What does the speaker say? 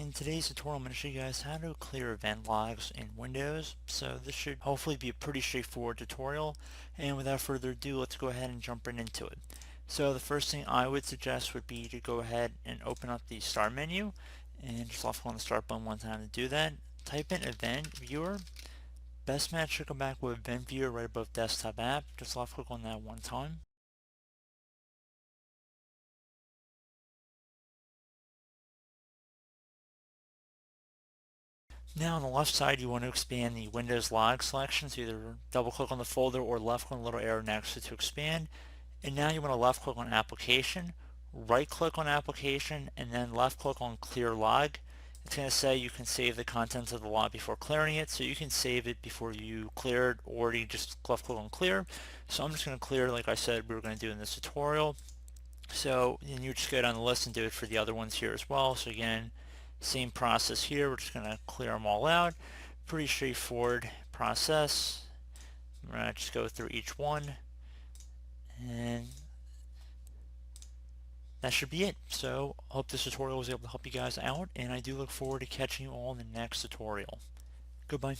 In today's tutorial, I'm going to show you guys how to clear event logs in Windows. So this should hopefully be a pretty straightforward tutorial. And without further ado, let's go ahead and jump right into it. So the first thing I would suggest would be to go ahead and open up the Start menu and just left click on the Start button one time to do that. Type in Event Viewer. Best match should come back with Event Viewer right above Desktop App. Just left click on that one time. Now on the left side, you want to expand the Windows log selection. So either double click on the folder or left click on the little arrow next to expand. And now you want to left click on Application, right click on Application, and then left click on Clear Log. It's going to say you can save the contents of the log before clearing it, so you can save it before you clear it, or you just left click on Clear. So I'm just going to clear like I said we were going to do in this tutorial. So and you just go down the list and do it for the other ones here as well. So again, same process here. We're just going to clear them all out. Pretty straightforward process. I'm going to just go through each one, and that should be it. So I hope this tutorial was able to help you guys out, and I do look forward to catching you all in the next tutorial. Goodbye.